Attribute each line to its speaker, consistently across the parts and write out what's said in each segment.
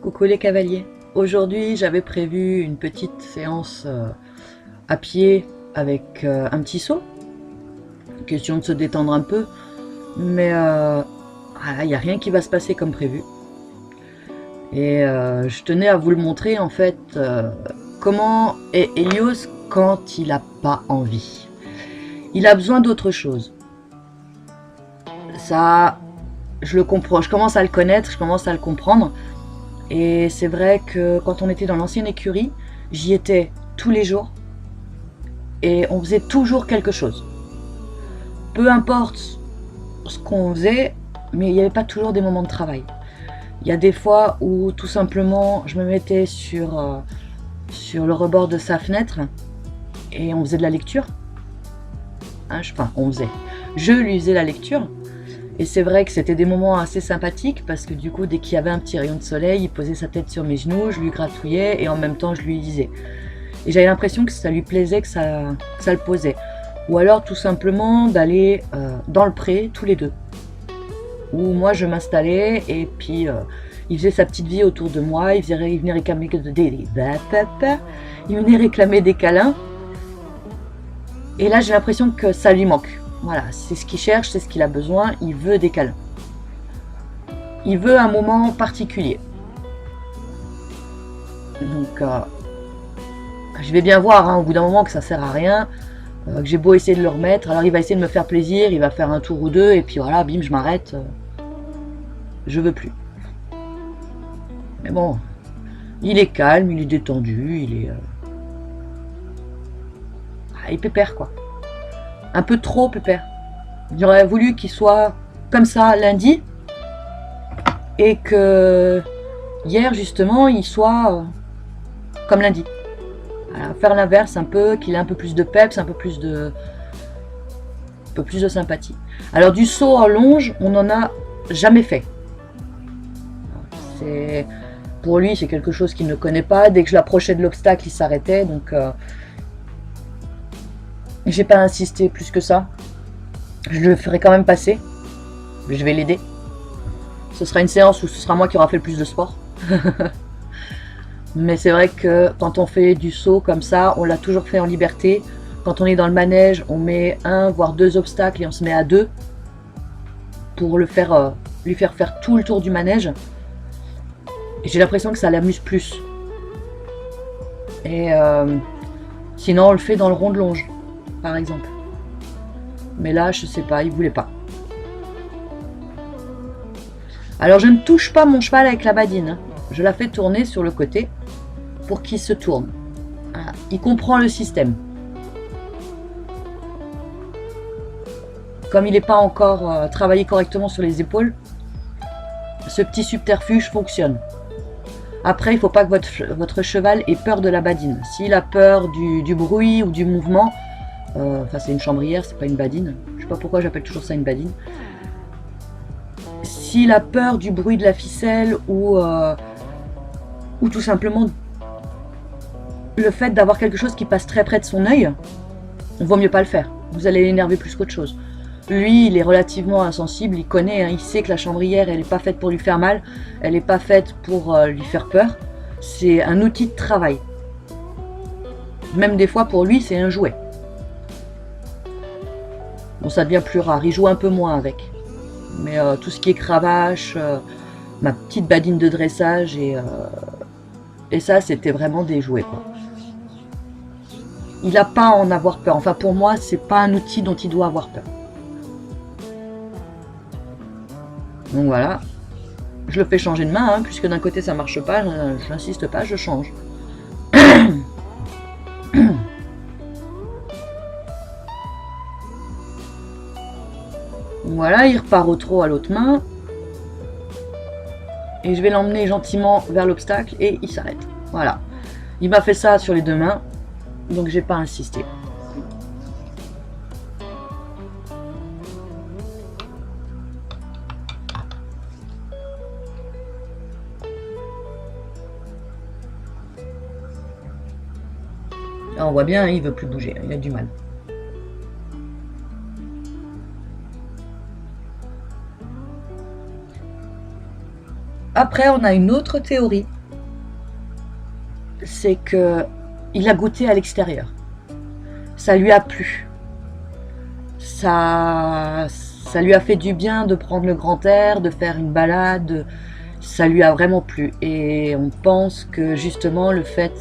Speaker 1: Coucou les cavaliers. Aujourd'hui, j'avais prévu une petite séance à pied avec un petit saut. Question de se détendre un peu. Mais il n'y a rien qui va se passer comme prévu. Et je tenais à vous le montrer en fait comment est Helios quand il n'a pas envie. Il a besoin d'autre chose. Ça, je le comprends, je commence à le connaître, je commence à le comprendre. Et c'est vrai que quand on était dans l'ancienne écurie, j'y étais tous les jours. Et on faisait toujours quelque chose. Peu importe ce qu'on faisait, mais il n'y avait pas toujours des moments de travail. Il y a des fois où tout simplement je me mettais sur le rebord de sa fenêtre et on faisait de la lecture. Je lui faisais la lecture. Et c'est vrai que c'était des moments assez sympathiques parce que du coup, dès qu'il y avait un petit rayon de soleil, il posait sa tête sur mes genoux, je lui gratouillais et en même temps, je lui lisais. Et j'avais l'impression que ça lui plaisait, que ça le posait. Ou alors tout simplement d'aller dans le pré, tous les deux. Où moi, je m'installais et puis il faisait sa petite vie autour de moi, il venait réclamer des câlins. Et là, j'ai l'impression que ça lui manque. Voilà, c'est ce qu'il cherche, c'est ce qu'il a besoin, il veut des câlins. Il veut un moment particulier. Donc, je vais bien voir au bout d'un moment que ça sert à rien, que j'ai beau essayer de le remettre, alors il va essayer de me faire plaisir, il va faire un tour ou deux, et puis voilà, bim, je m'arrête. Je veux plus. Mais bon, il est calme, il est détendu, il est pépère quoi. Un peu trop pépère. J'aurais voulu qu'il soit comme ça lundi et que hier justement il soit comme lundi. Alors, faire l'inverse un peu, qu'il ait un peu plus de peps, un peu plus de sympathie. Alors du saut en longe, on n'en a jamais fait. Pour lui c'est quelque chose qu'il ne connaît pas. Dès que je l'approchais de l'obstacle, il s'arrêtait. Donc j'ai pas insisté plus que ça. Je le ferai quand même passer. Je vais l'aider. Ce sera une séance où ce sera moi qui aura fait le plus de sport. Mais c'est vrai que quand on fait du saut comme ça, on l'a toujours fait en liberté. Quand on est dans le manège, on met 1 voire 2 obstacles et on se met à 2 pour lui faire faire tout le tour du manège. Et j'ai l'impression que ça l'amuse plus. Et sinon, on le fait dans le rond de longe, par exemple. Mais là, je sais pas, il voulait pas. Alors, je ne touche pas mon cheval avec la badine. Je la fais tourner sur le côté pour qu'il se tourne. Voilà. Il comprend le système. Comme il n'est pas encore travaillé correctement sur les épaules, ce petit subterfuge fonctionne. Après, il ne faut pas que votre cheval ait peur de la badine. S'il a peur du bruit ou du mouvement, c'est une chambrière, c'est pas une badine. Je sais pas pourquoi j'appelle toujours ça une badine. S'il a peur du bruit de la ficelle ou tout simplement le fait d'avoir quelque chose qui passe très près de son œil, il vaut mieux pas le faire. Vous allez l'énerver plus qu'autre chose. Lui, il est relativement insensible, il connaît, il sait que la chambrière, elle n'est pas faite pour lui faire mal, elle n'est pas faite pour lui faire peur. C'est un outil de travail. Même des fois, pour lui, c'est un jouet. Bon, ça devient plus rare, il joue un peu moins avec. Mais tout ce qui est cravache, ma petite badine de dressage et ça, c'était vraiment des jouets, quoi. Il n'a pas à en avoir peur. Enfin, pour moi, c'est pas un outil dont il doit avoir peur. Donc voilà. Je le fais changer de main, puisque d'un côté ça marche pas, je n'insiste pas, je change. Voilà, il repart au trot à l'autre main. Et je vais l'emmener gentiment vers l'obstacle et il s'arrête. Voilà. Il m'a fait ça sur les 2 mains, donc j'ai pas insisté. Là, on voit bien, il veut plus bouger, il a du mal. Après, on a une autre théorie. c'est que il a goûté à l'extérieur. Ça lui a plu. Ça lui a fait du bien de prendre le grand air, de faire une balade. Ça lui a vraiment plu. Et on pense que justement le fait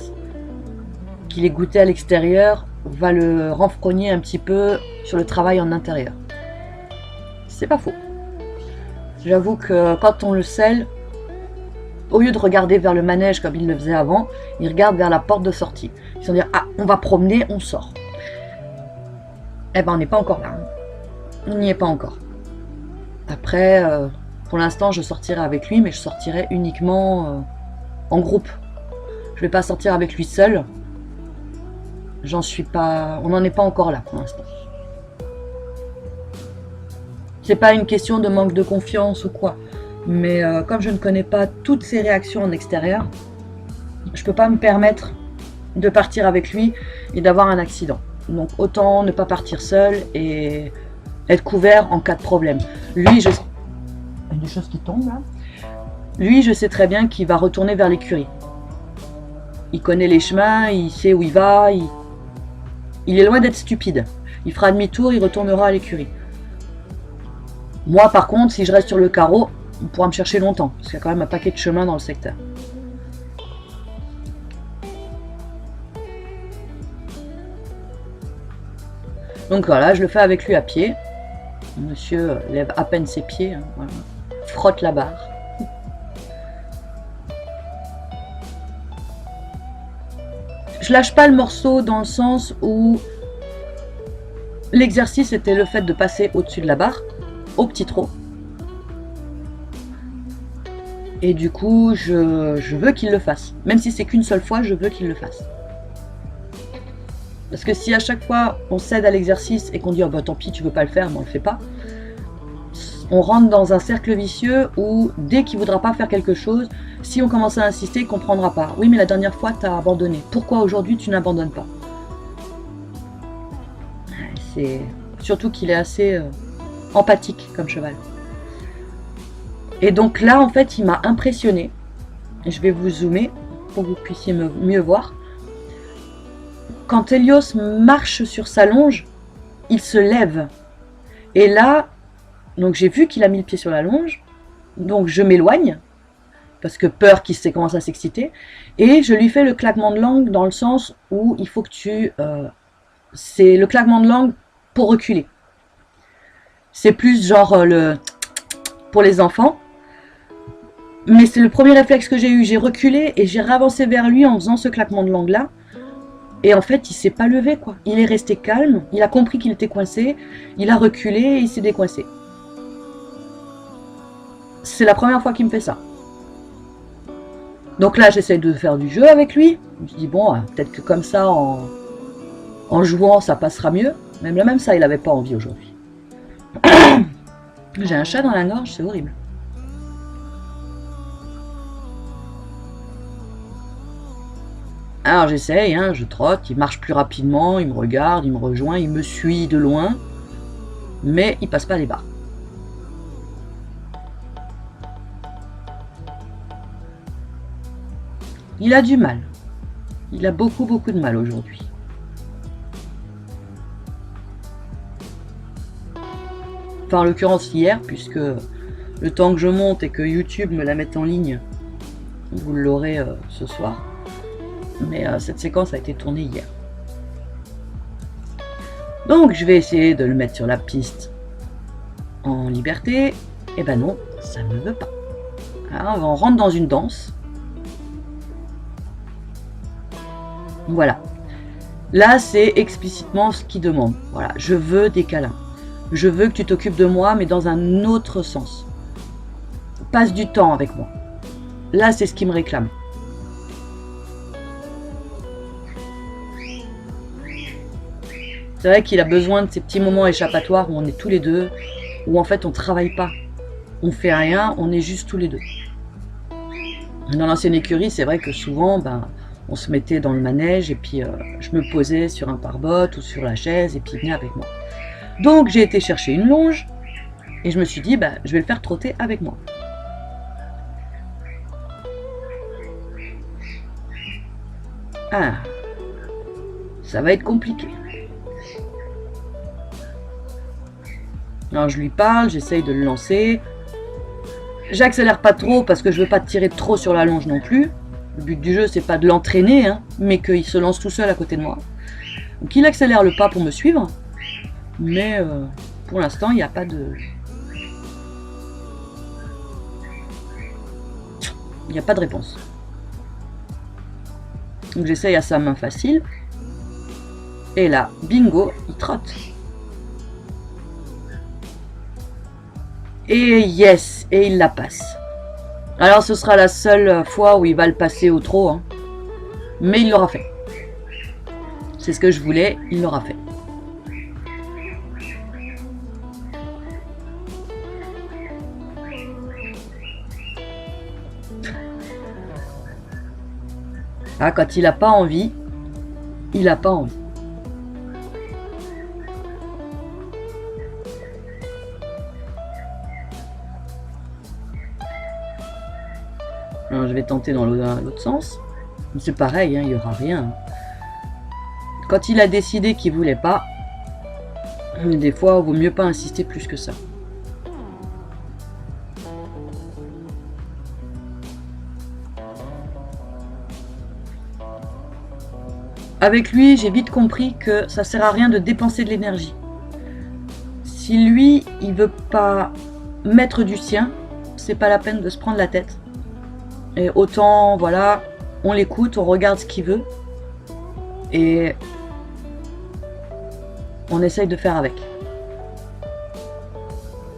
Speaker 1: qu'il ait goûté à l'extérieur va le renfrogner un petit peu sur le travail en intérieur. C'est pas faux. J'avoue que quand on le scelle, au lieu de regarder vers le manège comme il le faisait avant, il regarde vers la porte de sortie. Ils vont dire, ah, on va promener, on sort. Eh ben, on n'est pas encore là. On n'y est pas encore. Après, pour l'instant, je sortirai avec lui, mais je sortirai uniquement en groupe. Je vais pas sortir avec lui seul. J'en suis pas... On n'en est pas encore là pour l'instant. C'est pas une question de manque de confiance ou quoi. Mais comme je ne connais pas toutes ses réactions en extérieur, je peux pas me permettre de partir avec lui et d'avoir un accident. Donc autant ne pas partir seul et être couvert en cas de problème. Lui, il y a des choses qui tombent là. Lui, je sais très bien qu'il va retourner vers l'écurie. Il connaît les chemins, il sait où il va. Il est loin d'être stupide. Il fera demi-tour, il retournera à l'écurie. Moi, par contre, si je reste sur le carreau, on pourra me chercher longtemps, parce qu'il y a quand même un paquet de chemins dans le secteur. Donc voilà, je le fais avec lui à pied. Monsieur lève à peine ses pieds, hein, voilà. Frotte la barre. Je lâche pas le morceau dans le sens où l'exercice était le fait de passer au-dessus de la barre, au petit trot. Et du coup, je veux qu'il le fasse. Même si c'est qu'une seule fois, je veux qu'il le fasse. Parce que si à chaque fois on cède à l'exercice et qu'on dit oh bah tant pis tu veux pas le faire, mais on le fait pas, on rentre dans un cercle vicieux où dès qu'il voudra pas faire quelque chose, si on commence à insister, il comprendra pas. Oui mais la dernière fois tu as abandonné. Pourquoi aujourd'hui tu n'abandonnes pas? C'est surtout qu'il est assez empathique comme cheval. Et donc là en fait il m'a impressionné. Je vais vous zoomer pour que vous puissiez mieux voir. Quand Helios marche sur sa longe, il se lève. Et là, donc j'ai vu qu'il a mis le pied sur la longe, donc je m'éloigne, parce que peur qu'il commence à s'exciter, et je lui fais le claquement de langue dans le sens où il faut que tu... c'est le claquement de langue pour reculer. C'est plus genre pour les enfants, mais c'est le premier réflexe que j'ai eu. J'ai reculé et j'ai ravancé vers lui en faisant ce claquement de langue là. Et en fait, il s'est pas levé, quoi. Il est resté calme, il a compris qu'il était coincé, il a reculé et il s'est décoincé. C'est la première fois qu'il me fait ça. Donc là, j'essaie de faire du jeu avec lui. Je me dis, bon, peut-être que comme ça, en jouant, ça passera mieux. Même ça, il avait pas envie aujourd'hui. J'ai un chat dans la gorge, c'est horrible. Alors j'essaye, hein, je trotte, il marche plus rapidement, il me regarde, il me rejoint, il me suit de loin, mais il passe pas les barres. Il a du mal. Il a beaucoup de mal aujourd'hui. Enfin, en l'occurrence hier, puisque le temps que je monte et que YouTube me la mette en ligne, vous l'aurez ce soir. Mais cette séquence a été tournée hier. Donc je vais essayer de le mettre sur la piste en liberté. Et ben non, ça ne veut pas. Alors on rentre dans une danse. Voilà. Là c'est explicitement ce qu'il demande. Voilà, je veux des câlins. Je veux que tu t'occupes de moi, mais dans un autre sens. Passe du temps avec moi. Là c'est ce qu'il me réclame. C'est vrai qu'il a besoin de ces petits moments échappatoires où on est tous les deux, où en fait on travaille pas, on fait rien, on est juste tous les deux. Dans l'ancienne écurie, c'est vrai que souvent, on se mettait dans le manège et puis je me posais sur un pare-botte ou sur la chaise et puis il venait avec moi. Donc j'ai été chercher une longe et je me suis dit, je vais le faire trotter avec moi. Ah, ça va être compliqué. Alors je lui parle, j'essaye de le lancer. J'accélère pas trop parce que je veux pas tirer trop sur la longe non plus. Le but du jeu, c'est pas de l'entraîner, hein, mais qu'il se lance tout seul à côté de moi. Donc il accélère le pas pour me suivre. Mais pour l'instant, il n'y a pas de... Il n'y a pas de réponse. Donc j'essaye à sa main facile. Et là, bingo, il trotte. Et yes, et il la passe. Alors ce sera la seule fois où il va le passer au trot. Hein. Mais il l'aura fait. C'est ce que je voulais, il l'aura fait. Ah, quand il n'a pas envie, il n'a pas envie. Alors, je vais tenter dans l'autre sens. C'est pareil, hein, il n'y aura rien. Quand il a décidé qu'il ne voulait pas, des fois, il vaut mieux pas insister plus que ça. Avec lui, j'ai vite compris que ça sert à rien de dépenser de l'énergie. Si lui, il veut pas mettre du sien, c'est pas la peine de se prendre la tête. Et autant, voilà, on l'écoute, on regarde ce qu'il veut. Et on essaye de faire avec.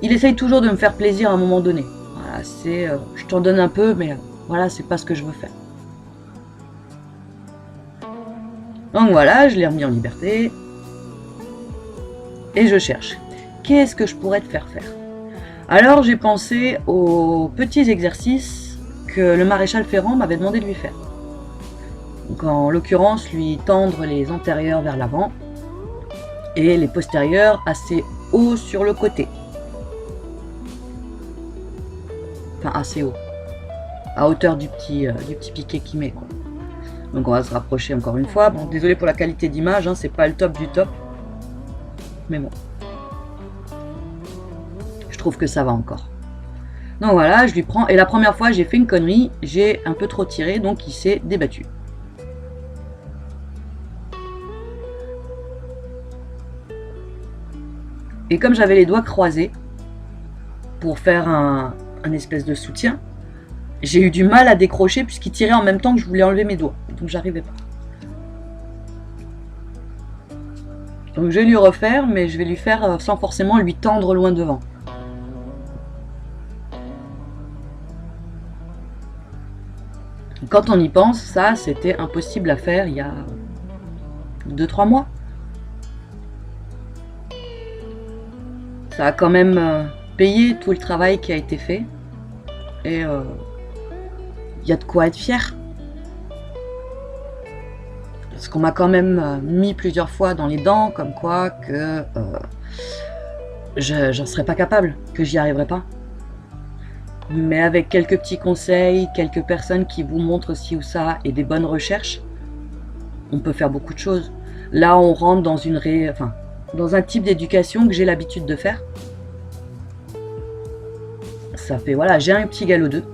Speaker 1: Il essaye toujours de me faire plaisir à un moment donné. Voilà, c'est, je t'en donne un peu, mais voilà, c'est pas ce que je veux faire. Donc voilà, je l'ai remis en liberté. Et je cherche. Qu'est-ce que je pourrais te faire faire? Alors j'ai pensé aux petits exercices que le maréchal Ferrand m'avait demandé de lui faire. Donc en l'occurrence, lui tendre les antérieurs vers l'avant et les postérieurs assez haut sur le côté. Enfin assez haut. À hauteur du petit piquet qu'il met, quoi. Donc on va se rapprocher encore une fois. Bon, désolé pour la qualité d'image, hein, c'est pas le top du top. Mais bon. Je trouve que ça va encore. Donc voilà, je lui prends. Et la première fois, j'ai fait une connerie. J'ai un peu trop tiré, donc il s'est débattu. Et comme j'avais les doigts croisés pour faire un espèce de soutien, j'ai eu du mal à décrocher puisqu'il tirait en même temps que je voulais enlever mes doigts. Donc j'arrivais pas. Donc je vais lui refaire, mais je vais lui faire sans forcément lui tendre loin devant. Quand on y pense, ça c'était impossible à faire il y a 2-3 mois. Ça a quand même payé tout le travail qui a été fait. Et il y a de quoi être fier. Parce qu'on m'a quand même mis plusieurs fois dans les dents, comme quoi que j'en serais pas capable, que j'y arriverais pas. Mais avec quelques petits conseils, quelques personnes qui vous montrent ci ou ça et des bonnes recherches, on peut faire beaucoup de choses. Là, on rentre dans dans un type d'éducation que j'ai l'habitude de faire. Ça fait, voilà, j'ai un petit galop 2.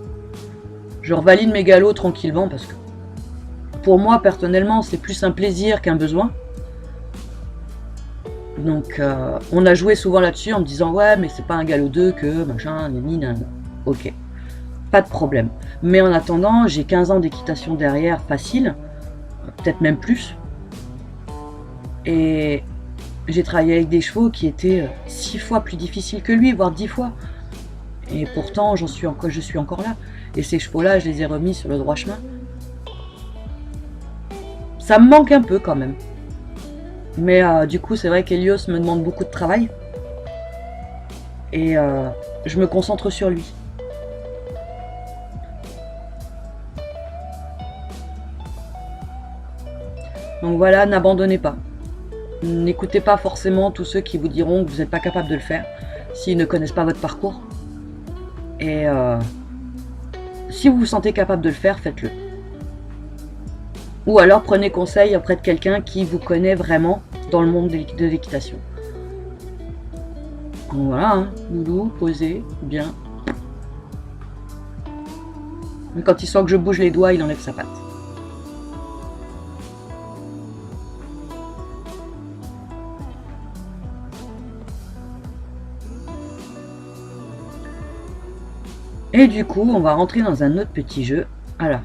Speaker 1: Je revalide mes galops tranquillement parce que pour moi, personnellement, c'est plus un plaisir qu'un besoin. Donc, on a joué souvent là-dessus en me disant « Ouais, mais c'est pas un galop 2 que machin, nanana. » Ok, pas de problème. Mais en attendant, j'ai 15 ans d'équitation derrière, facile. Peut-être même plus. Et j'ai travaillé avec des chevaux qui étaient 6 fois plus difficiles que lui, voire 10 fois. Et pourtant, je suis encore là. Et ces chevaux-là, je les ai remis sur le droit chemin. Ça me manque un peu quand même. Mais du coup, c'est vrai qu'Elios me demande beaucoup de travail. Et je me concentre sur lui. Donc voilà, n'abandonnez pas. N'écoutez pas forcément tous ceux qui vous diront que vous n'êtes pas capable de le faire, s'ils ne connaissent pas votre parcours. Et si vous vous sentez capable de le faire, faites-le. Ou alors prenez conseil auprès de quelqu'un qui vous connaît vraiment dans le monde de l'équitation. Donc voilà, hein, Loulou, posé, bien. Mais quand il sent que je bouge les doigts, il enlève sa patte. Et du coup, on va rentrer dans un autre petit jeu. Alors,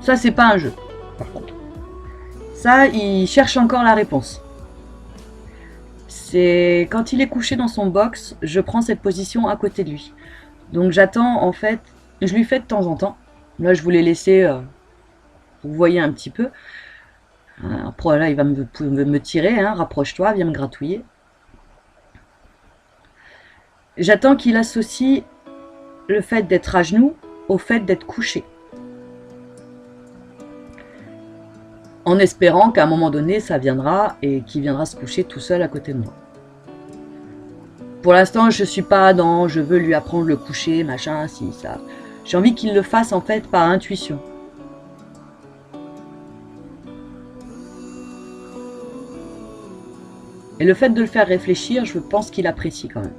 Speaker 1: ça c'est pas un jeu, par contre. Ça, il cherche encore la réponse. C'est quand il est couché dans son box, je prends cette position à côté de lui. Donc j'attends, en fait, je lui fais de temps en temps. Là, je vous l'ai laissé, vous voyez un petit peu. Après, là, il va me tirer, hein, rapproche-toi, viens me gratouiller. J'attends qu'il associe le fait d'être à genoux au fait d'être couché. En espérant qu'à un moment donné, ça viendra et qu'il viendra se coucher tout seul à côté de moi. Pour l'instant, je suis pas dans je veux lui apprendre le coucher, machin, si, ça. J'ai envie qu'il le fasse en fait par intuition. Et le fait de le faire réfléchir, je pense qu'il apprécie quand même.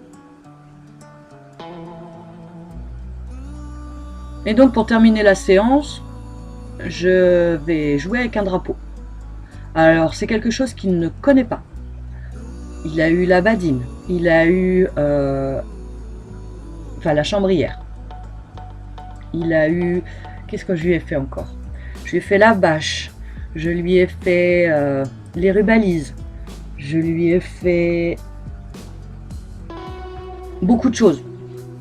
Speaker 1: Et donc pour terminer la séance, je vais jouer avec un drapeau. Alors c'est quelque chose qu'il ne connaît pas. Il a eu la badine, il a eu la chambrière. Il a eu... Qu'est-ce que je lui ai fait encore? Je lui ai fait la bâche. Je lui ai fait les rubalises. Je lui ai fait beaucoup de choses.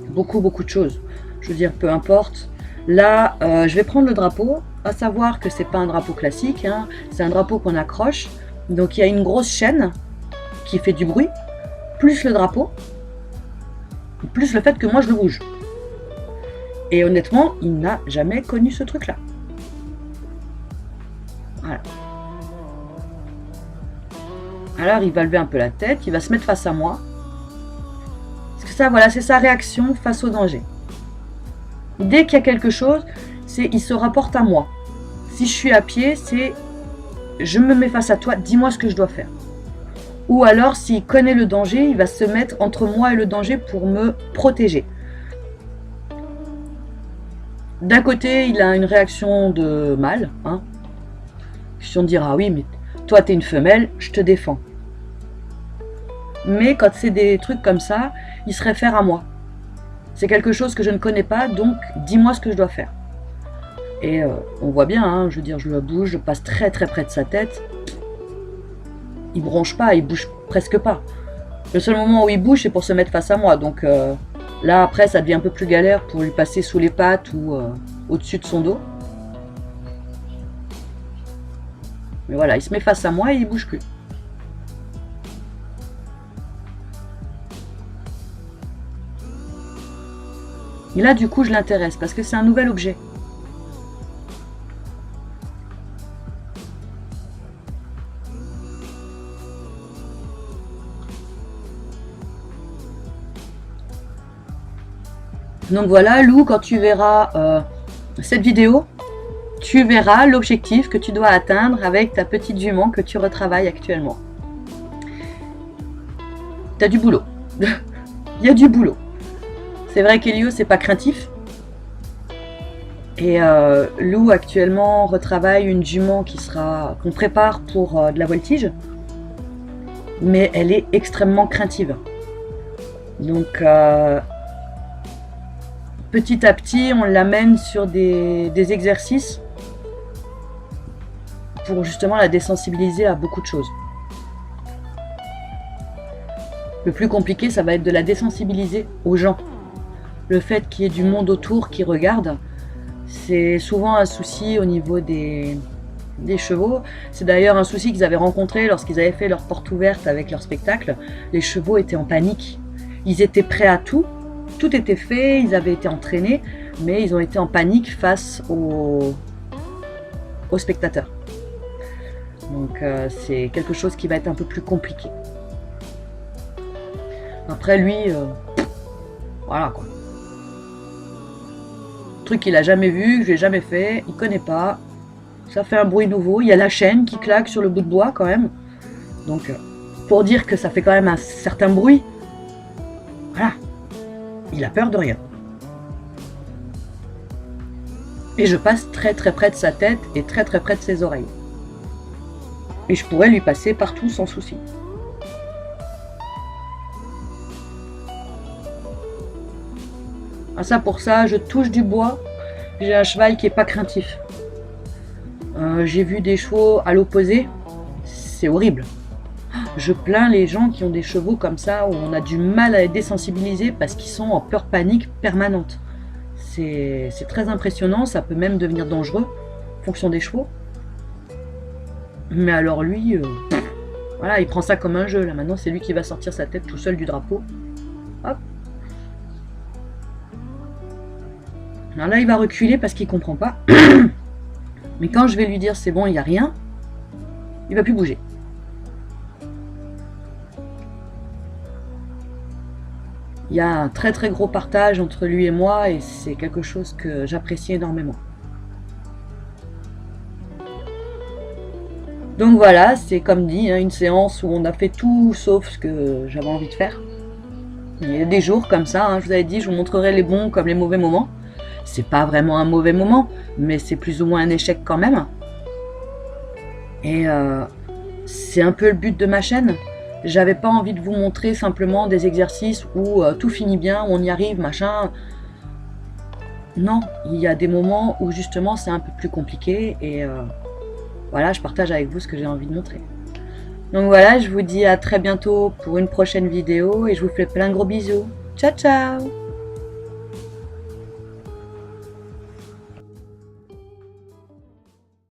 Speaker 1: Beaucoup de choses. Je veux dire, peu importe. Là, je vais prendre le drapeau. À savoir que c'est pas un drapeau classique. Hein. C'est un drapeau qu'on accroche. Donc il y a une grosse chaîne qui fait du bruit. Plus le drapeau. Plus le fait que moi je le bouge. Et honnêtement, il n'a jamais connu ce truc-là. Voilà. Alors, il va lever un peu la tête, il va se mettre face à moi. Parce que ça, voilà, c'est sa réaction face au danger. Dès qu'il y a quelque chose, il se rapporte à moi. Si je suis à pied, c'est je me mets face à toi, dis-moi ce que je dois faire. Ou alors, s'il connaît le danger, il va se mettre entre moi et le danger pour me protéger. D'un côté, il a une réaction de mâle, hein. Si on dira, ah oui, mais toi, t'es une femelle, je te défends. Mais quand c'est des trucs comme ça, il se réfère à moi. C'est quelque chose que je ne connais pas, donc dis-moi ce que je dois faire. Et on voit bien, hein, je veux dire, je le bouge, je passe très très près de sa tête. Il bronche pas, il bouge presque pas. Le seul moment où il bouge, c'est pour se mettre face à moi, donc... là, après, ça devient un peu plus galère pour lui passer sous les pattes ou au-dessus de son dos. Mais voilà, il se met face à moi et il bouge plus. Et là, du coup, je l'intéresse parce que c'est un nouvel objet. Donc voilà, Lou, quand tu verras cette vidéo, tu verras l'objectif que tu dois atteindre avec ta petite jument que tu retravailles actuellement. T'as du boulot. Il y a du boulot. C'est vrai qu'Elio, c'est pas craintif. Et Lou, actuellement, retravaille une jument qu'on prépare pour de la voltige. Mais elle est extrêmement craintive. Donc... petit à petit, on l'amène sur des exercices pour justement la désensibiliser à beaucoup de choses. Le plus compliqué, ça va être de la désensibiliser aux gens. Le fait qu'il y ait du monde autour qui regarde, c'est souvent un souci au niveau des chevaux. C'est d'ailleurs un souci qu'ils avaient rencontré lorsqu'ils avaient fait leur porte ouverte avec leur spectacle. Les chevaux étaient en panique. Ils étaient prêts à tout. Tout était fait, ils avaient été entraînés, mais ils ont été en panique face aux spectateurs. Donc c'est quelque chose qui va être un peu plus compliqué. Après lui, voilà quoi. Truc qu'il a jamais vu, que j'ai jamais fait, il connaît pas. ça fait un bruit nouveau. Il y a la chaîne qui claque sur le bout de bois quand même. Donc, pour dire que ça fait quand même un certain bruit, voilà, il a peur de rien. Et je passe très très près de sa tête et très très près de ses oreilles. Et je pourrais lui passer partout sans souci. Ah ça pour ça, je touche du bois. J'ai un cheval qui est pas craintif. J'ai vu des chevaux à l'opposé. C'est horrible. Je plains les gens qui ont des chevaux comme ça où on a du mal à les désensibiliser parce qu'ils sont en peur panique permanente. C'est très impressionnant, ça peut même devenir dangereux en fonction des chevaux. Mais alors lui, voilà, il prend ça comme un jeu. Là maintenant, c'est lui qui va sortir sa tête tout seul du drapeau. Hop. Alors là, il va reculer parce qu'il comprend pas. Mais quand je vais lui dire c'est bon, il n'y a rien, il va plus bouger. Il y a un très très gros partage entre lui et moi et c'est quelque chose que j'apprécie énormément. Donc voilà, c'est comme dit, hein, une séance où on a fait tout sauf ce que j'avais envie de faire. Il y a des jours comme ça, hein, je vous avais dit, je vous montrerai les bons comme les mauvais moments. C'est pas vraiment un mauvais moment, mais c'est plus ou moins un échec quand même. Et c'est un peu le but de ma chaîne. J'avais pas envie de vous montrer simplement des exercices où tout finit bien, on y arrive, machin. Non, il y a des moments où justement c'est un peu plus compliqué et voilà, je partage avec vous ce que j'ai envie de montrer. Donc voilà, je vous dis à très bientôt pour une prochaine vidéo et je vous fais plein de gros bisous. Ciao ciao!